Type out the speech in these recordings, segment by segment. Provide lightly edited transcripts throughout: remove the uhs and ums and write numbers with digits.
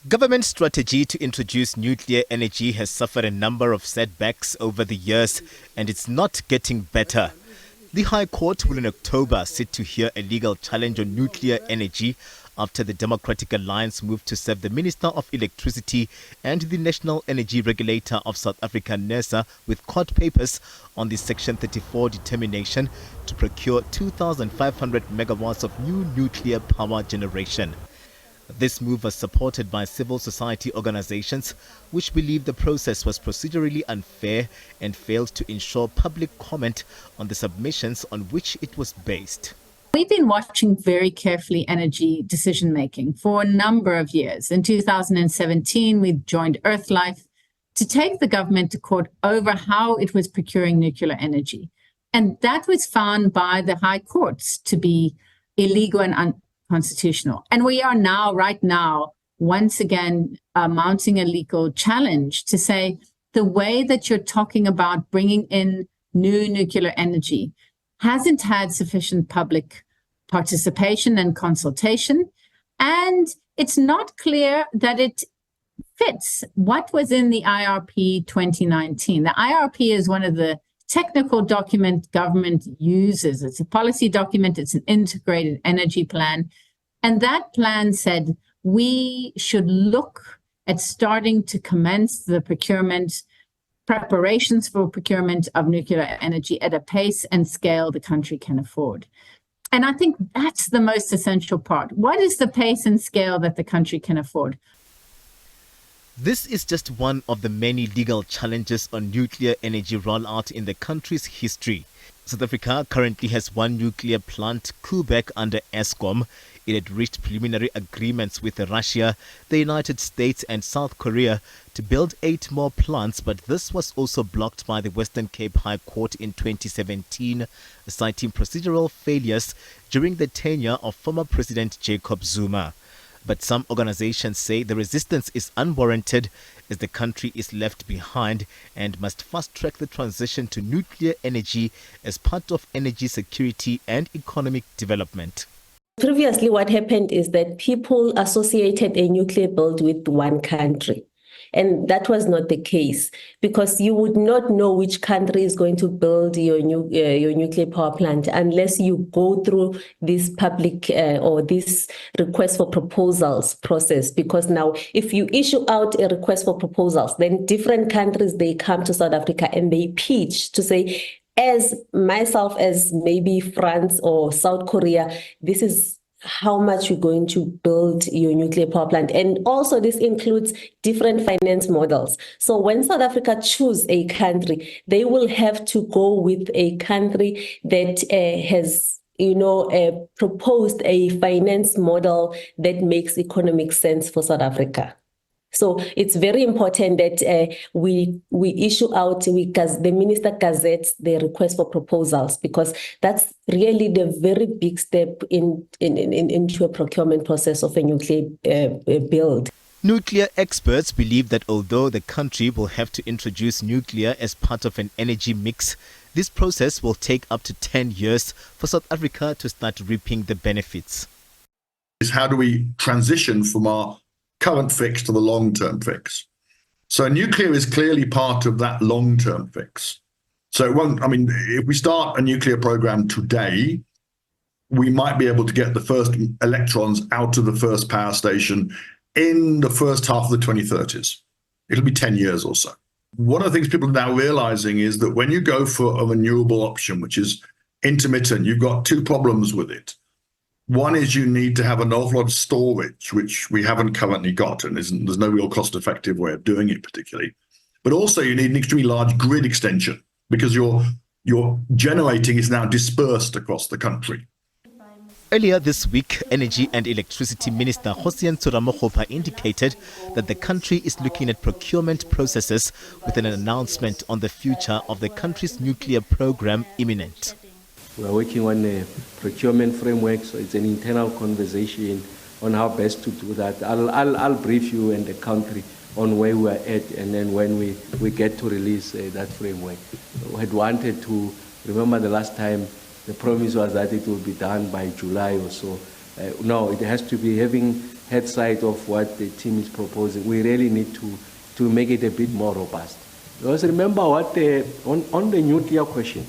Government strategy to introduce nuclear energy has suffered a number of setbacks over the years, and it's not getting better. The High Court will in October sit to hear a legal challenge on nuclear energy after the Democratic Alliance moved to serve the Minister of Electricity and the National Energy Regulator of South Africa, NERSA, with court papers on the Section 34 determination to procure 2,500 megawatts of new nuclear power generation. This move was supported by civil society organizations, which believe the process was procedurally unfair and failed to ensure public comment on the submissions on which it was based. We've been watching very carefully energy decision-making for a number of years. In 2017, we joined Earthlife to take the government to court over how it was procuring nuclear energy. And that was found by the High Courts to be illegal and unconstitutional. And we are now, right now, once again, mounting a legal challenge to say the way that you're talking about bringing in new nuclear energy hasn't had sufficient public participation and consultation, and it's not clear that it fits what was in the IRP 2019. The IRP is one of the technical document government uses. It's a policy document. It's an integrated energy plan. And that plan said we should look at starting to commence the preparations for procurement of nuclear energy at a pace and scale the country can afford. And I think that's the most essential part. What is the pace and scale that the country can afford? This is just one of the many legal challenges on nuclear energy rollout in the country's history. South Africa currently has one nuclear plant, Quebec, under Eskom. It had reached preliminary agreements with Russia, the United States and South Korea to build 8 more plants, but this was also blocked by the Western Cape High Court in 2017, citing procedural failures during the tenure of former President Jacob Zuma. But some organizations say the resistance is unwarranted as the country is left behind and must fast-track the transition to nuclear energy as part of energy security and economic development. Previously, what happened is that people associated a nuclear build with one country. And that was not the case, because you would not know which country is going to build your nuclear power plant unless you go through this public or this request for proposals process. Because now, if you issue out a request for proposals, then different countries, they come to South Africa and they pitch to say, as myself, as maybe France or South Korea, this is how much you're going to build your nuclear power plant. And also this includes different finance models. So when South Africa choose a country, they will have to go with a country that has proposed a finance model that makes economic sense for South Africa. So it's very important that we issue out, the minister gazettes the request for proposals, because that's really the very big step into a procurement process of a nuclear build. Nuclear experts believe that although the country will have to introduce nuclear as part of an energy mix, this process will take up to 10 years for South Africa to start reaping the benefits. How do we transition from our current fix to the long-term fix? So nuclear is clearly part of that long-term fix. So it won't, if we start a nuclear program today, we might be able to get the first electrons out of the first power station in the first half of the 2030s. It'll be 10 years or so. One of the things people are now realizing is that when you go for a renewable option, which is intermittent, you've got 2 problems with it. One is you need to have an awful lot of storage, which we haven't currently got, and there's no real cost-effective way of doing it particularly. But also you need an extremely large grid extension, because your generating is now dispersed across the country. Earlier this week, Energy and Electricity Minister Kgosientsho Ramokgopa indicated that the country is looking at procurement processes with an announcement on the future of the country's nuclear program imminent. We are working on a procurement framework, so it's an internal conversation on how best to do that. I'll brief you and the country on where we are at, and then when we get to release that framework. We had wanted to, remember the last time, the promise was that it will be done by July or so. No, it has to be having had sight of what the team is proposing. We really need to make it a bit more robust. Because remember on the nuclear question,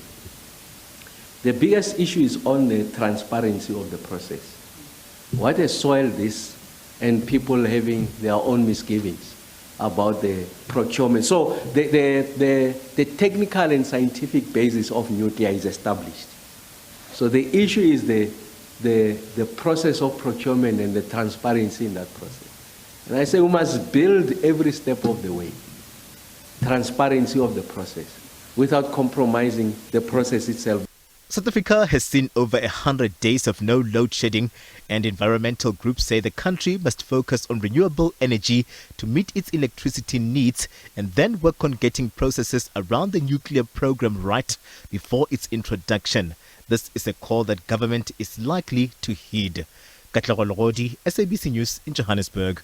the biggest issue is on the transparency of the process. What has soiled this, and people having their own misgivings about the procurement. So the technical and scientific basis of nuclear is established. So the issue is the process of procurement and the transparency in that process. And I say we must build every step of the way, transparency of the process, without compromising the process itself. South Africa has seen over 100 days of no load shedding, and environmental groups say the country must focus on renewable energy to meet its electricity needs and then work on getting processes around the nuclear program right before its introduction. This is a call that government is likely to heed. Katlego Logodi, SABC News in Johannesburg.